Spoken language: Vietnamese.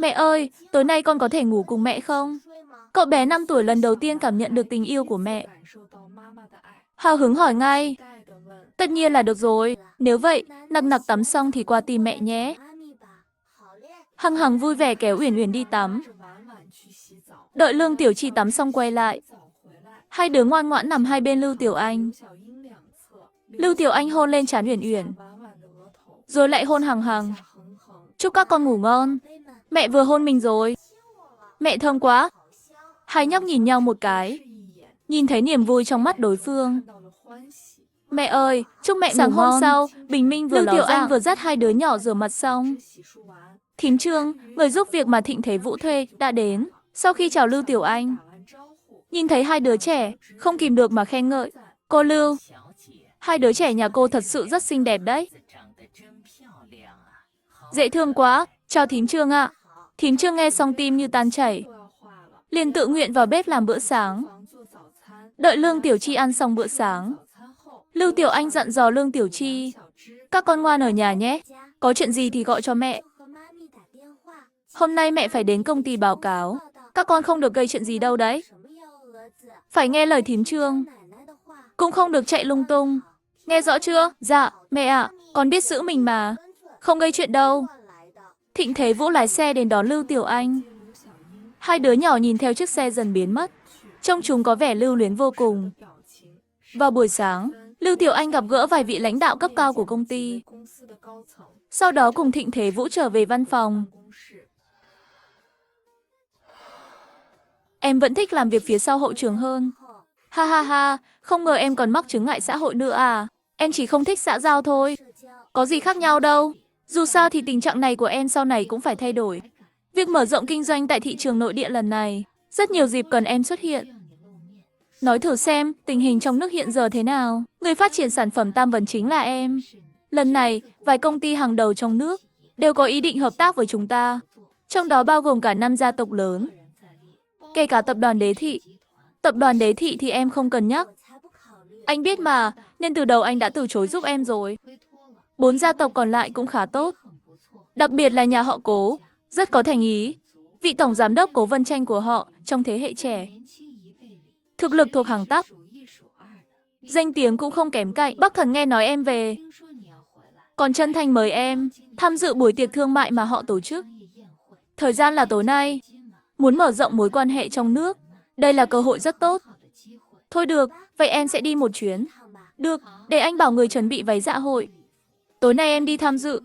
Mẹ ơi, tối nay con có thể ngủ cùng mẹ không? Cậu bé 5 tuổi lần đầu tiên cảm nhận được tình yêu của mẹ. Hào hứng hỏi ngay. Tất nhiên là được rồi. Nếu vậy, nặc nặc tắm xong thì qua tìm mẹ nhé. Hằng Hằng vui vẻ kéo Uyển Uyển đi tắm. Đợi Lương Tiểu Chi tắm xong quay lại. Hai đứa ngoan ngoãn nằm hai bên Lưu Tiểu Anh. Lưu Tiểu Anh hôn lên trán Uyển Uyển, rồi lại hôn Hằng Hằng. Chúc các con ngủ ngon. Mẹ vừa hôn mình rồi. Mẹ thơm quá. Hai nhóc nhìn nhau một cái, nhìn thấy niềm vui trong mắt đối phương. Mẹ ơi, chúc mẹ ngủ ngon. Sáng hôm sau, Bình Minh vừa Lưu Tiểu Anh vừa dắt hai đứa nhỏ rửa mặt xong. Thím Trương, người giúp việc mà Thịnh Thế Vũ thuê, đã đến. Sau khi chào Lưu Tiểu Anh, nhìn thấy hai đứa trẻ, không kìm được mà khen ngợi. Cô Lưu, hai đứa trẻ nhà cô thật sự rất xinh đẹp đấy. Dễ thương quá, chào thím Trương ạ. Thím Trương nghe xong tim như tan chảy, liền tự nguyện vào bếp làm bữa sáng. Đợi Lương Tiểu Chi ăn xong bữa sáng, Lưu Tiểu Anh dặn dò Lương Tiểu Chi, các con ngoan ở nhà nhé, có chuyện gì thì gọi cho mẹ. Hôm nay mẹ phải đến công ty báo cáo, các con không được gây chuyện gì đâu đấy. Phải nghe lời thím Trương, cũng không được chạy lung tung. Nghe rõ chưa? Dạ, mẹ ạ, con biết giữ mình mà, không gây chuyện đâu. Thịnh Thế Vũ lái xe đến đón Lưu Tiểu Anh. Hai đứa nhỏ nhìn theo chiếc xe dần biến mất, trông chúng có vẻ lưu luyến vô cùng. Vào buổi sáng, Lưu Tiểu Anh gặp gỡ vài vị lãnh đạo cấp cao của công ty. Sau đó cùng Thịnh Thế Vũ trở về văn phòng. Em vẫn thích làm việc phía sau hậu trường hơn. Ha ha ha, không ngờ em còn mắc chứng ngại xã hội nữa à. Em chỉ không thích xã giao thôi. Có gì khác nhau đâu. Dù sao thì tình trạng này của em sau này cũng phải thay đổi. Việc mở rộng kinh doanh tại thị trường nội địa lần này, rất nhiều dịp cần em xuất hiện. Nói thử xem, tình hình trong nước hiện giờ thế nào? Người phát triển sản phẩm tam vấn chính là em. Lần này, vài công ty hàng đầu trong nước đều có ý định hợp tác với chúng ta. Trong đó bao gồm cả 5 gia tộc lớn, kể cả tập đoàn Đế Thị. Tập đoàn Đế Thị thì em không cần nhắc. Anh biết mà, nên từ đầu anh đã từ chối giúp em rồi. 4 gia tộc còn lại cũng khá tốt. Đặc biệt là nhà họ Cố, rất có thành ý. Vị tổng giám đốc Cố Vân Tranh của họ trong thế hệ trẻ, thực lực thuộc hàng tắp. Danh tiếng cũng không kém cạnh. Bắc Thần nghe nói em về, còn chân thành mời em tham dự buổi tiệc thương mại mà họ tổ chức. Thời gian là tối nay. Muốn mở rộng mối quan hệ trong nước, đây là cơ hội rất tốt. Thôi được, vậy em sẽ đi một chuyến. Được, để anh bảo người chuẩn bị váy dạ hội. Tối nay em đi tham dự.